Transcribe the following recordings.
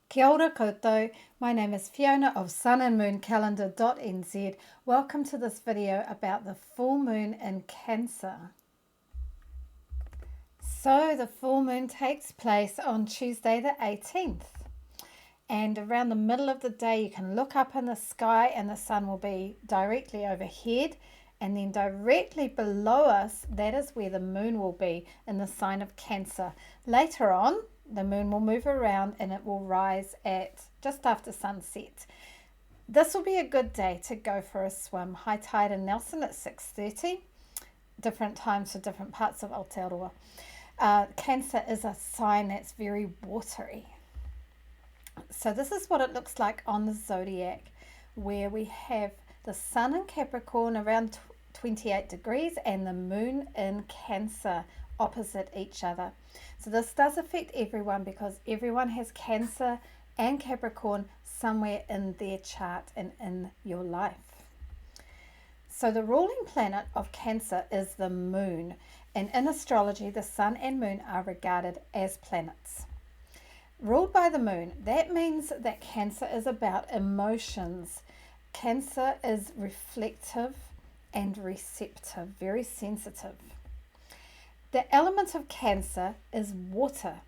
Kia ora koutou, my name is Fiona of sunandmooncalendar.nz. Welcome to this video about the full moon in Cancer. So the full moon takes place on Tuesday the 18th. And around the middle of the day you can look up in the sky and the sun will be directly overhead. And then directly below us, that is where the moon will be in the sign of Cancer. Later on, the moon will move around and it will rise at just after sunset. This will be a good day to go for a swim. High tide in Nelson at 6:30. Different times for different parts of Aotearoa. Cancer is a sign that's very watery. So this is what it looks like on the zodiac, where we have the sun in Capricorn around 28 degrees and the moon in Cancer opposite each other. So this does affect everyone because everyone has Cancer and Capricorn somewhere in their chart and in your life. So the ruling planet of Cancer is the moon, and in astrology the sun and moon are regarded as planets. Ruled by the moon, that means that Cancer is about emotions. Cancer is reflective and receptive, very sensitive. The element of Cancer is water,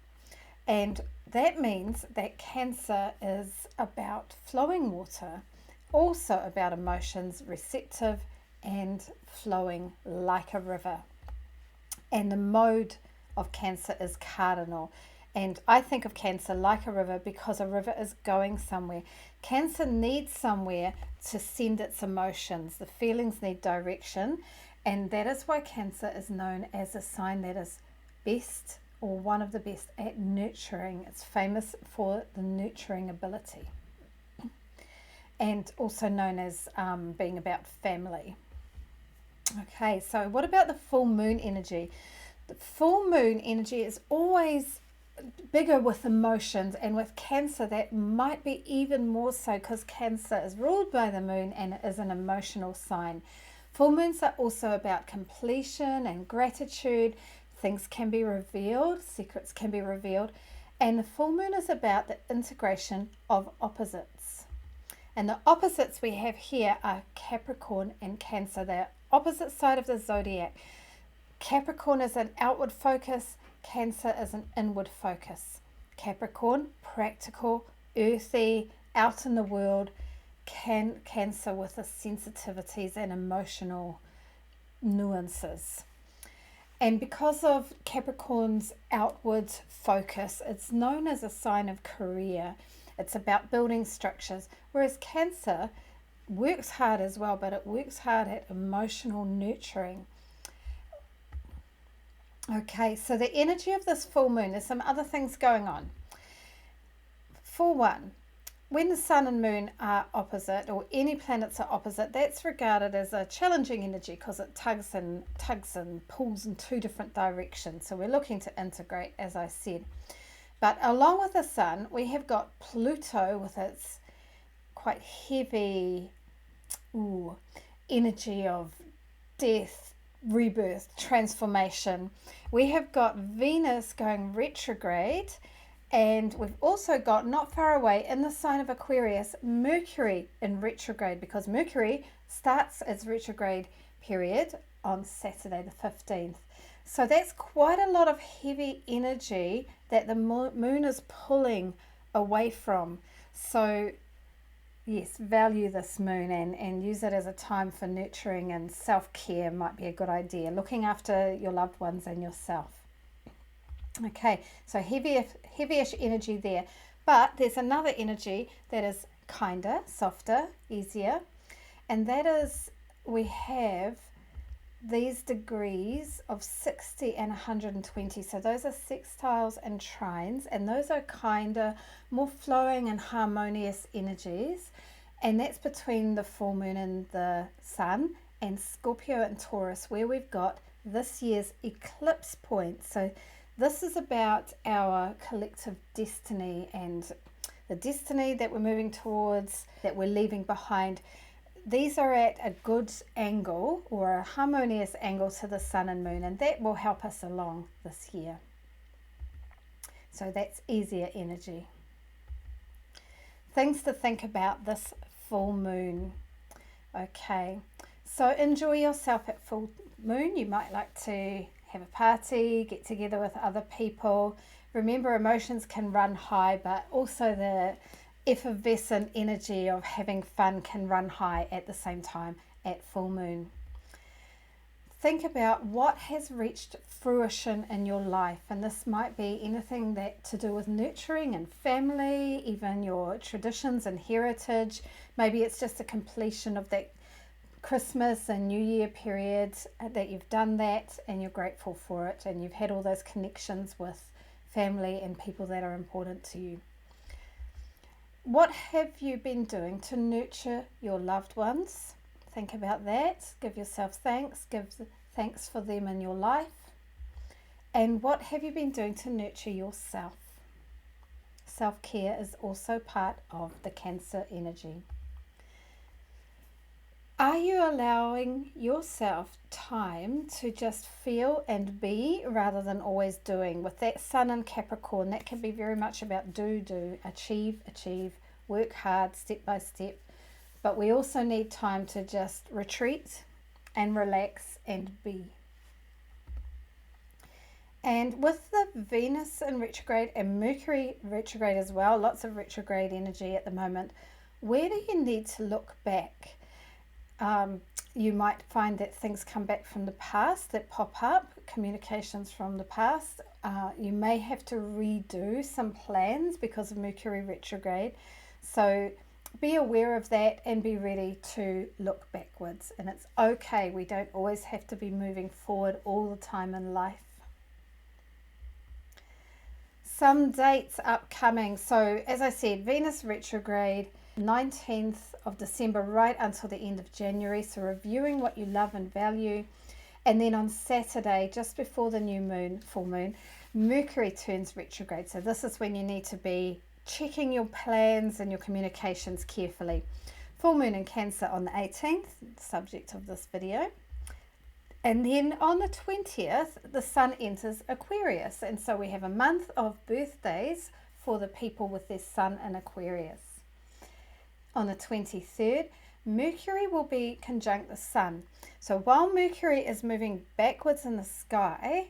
and that means that Cancer is about flowing water, also about emotions, receptive and flowing like a river. And the mode of Cancer is Cardinal. And I think of Cancer like a river because a river is going somewhere. Cancer needs somewhere to send its emotions. The feelings need direction. And that is why Cancer is known as a sign that is best or one of the best at nurturing. It's famous for the nurturing ability. And also known as being about family. Okay, so what about the full moon energy? The full moon energy is always bigger with emotions, and with Cancer that might be even more so because Cancer is ruled by the moon and it is an emotional sign. Full moons are also about completion and gratitude. Things can be revealed, secrets can be revealed, and the full moon is about the integration of opposites. And the opposites we have here are Capricorn and Cancer. They're opposite side of the zodiac. Capricorn is an outward focus, Cancer is an inward focus. Capricorn, practical, earthy, out in the world. Cancer with the sensitivities and emotional nuances. And because of Capricorn's outward focus, it's known as a sign of career. It's about building structures, whereas Cancer works hard as well, but it works hard at emotional nurturing. Okay, so the energy of this full moon, there's some other things going on. For one, when the sun and moon are opposite, or any planets are opposite, that's regarded as a challenging energy because it tugs and pulls in two different directions. So we're looking to integrate, as I said. But along with the sun, we have got Pluto with its quite heavy energy of death, rebirth, transformation. We have got Venus going retrograde, and we've also got, not far away in the sign of Aquarius, Mercury in retrograde, because Mercury starts its retrograde period on Saturday the 15th. So that's quite a lot of heavy energy that the moon is pulling away from. So yes, value this moon and use it as a time for nurturing, and self-care might be a good idea, looking after your loved ones and yourself. Okay, so heavyish energy there. But there's another energy that is kinder, softer, easier, and that is we have these degrees of 60 and 120. So those are sextiles and trines, and those are kinder, more flowing and harmonious energies. And that's between the full moon and the sun, and Scorpio and Taurus, where we've got this year's eclipse point. So this is about our collective destiny and the destiny that we're moving towards, that we're leaving behind. These are at a good angle or a harmonious angle to the sun and moon, and that will help us along this year. So that's easier energy. things to think about this full moon. Okay, so enjoy yourself at full moon. You might like to have a party, get together with other people. Remember, emotions can run high, but also the effervescent energy of having fun can run high at the same time at full moon. Think about what has reached fruition in your life, and this might be anything that to do with nurturing and family, even your traditions and heritage. Maybe it's just a completion of that Christmas and New Year period that you've done that and you're grateful for it, and you've had all those connections with family and people that are important to you. What have you been doing to nurture your loved ones? Think about that. Give yourself thanks. Give thanks for them in your life. And what have you been doing to nurture yourself? Self-care is also part of the Cancer energy. Are you allowing yourself time to just feel and be rather than always doing? With that Sun in Capricorn, that can be very much about do, achieve, work hard, step by step. But we also need time to just retreat and relax and be. And with the Venus in retrograde and Mercury retrograde as well, lots of retrograde energy at the moment, where do you need to look back? You might find that things come back from the past that pop up, communications from the past. You may have to redo some plans because of Mercury retrograde. So be aware of that and be ready to look backwards. And it's okay. We don't always have to be moving forward all the time in life. Some dates upcoming. So as I said, Venus retrograde, 19th of December right until the end of January. So reviewing what you love and value. And then on Saturday, just before the new moon, full moon, Mercury turns retrograde. So this is when you need to be checking your plans and your communications carefully. Full moon in Cancer on the 18th, subject of this video. And then on the 20th, the Sun enters Aquarius. And so we have a month of birthdays for the people with their Sun in Aquarius. On the 23rd, Mercury will be conjunct the Sun. So while Mercury is moving backwards in the sky,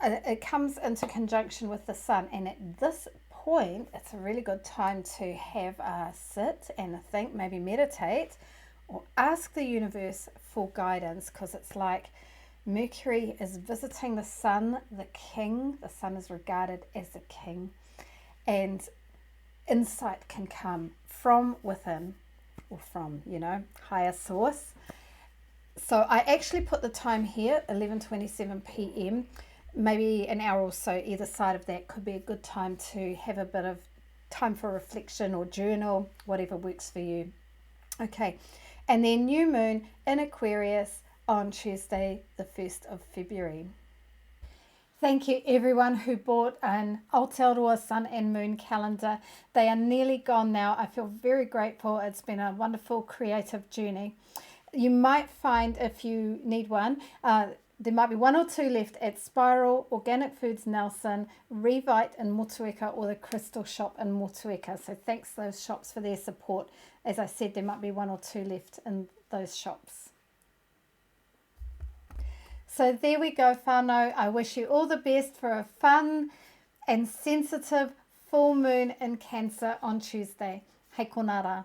it comes into conjunction with the Sun. And at this point, it's a really good time to have a sit and a think, maybe meditate, or ask the universe for guidance, because it's like Mercury is visiting the Sun, the king. The Sun is regarded as the king, and insight can come from within or from, higher source. So I actually put the time here, 11:27 p.m. Maybe an hour or so either side of that could be a good time to have a bit of time for reflection or journal, whatever works for you. Okay, and then new moon in Aquarius on Tuesday, the 1st of February. Thank you everyone who bought an Aotearoa Sun and Moon calendar. They are nearly gone now. I feel very grateful. It's been a wonderful creative journey. You might find, if you need one, there might be one or two left at Spiral, Organic Foods Nelson, Revite in Motueka, or the Crystal Shop in Motueka. So thanks those shops for their support. As I said, there might be one or two left in those shops. So there we go, whānau. I wish you all the best for a fun and sensitive full moon in Cancer on Tuesday. Hei konara.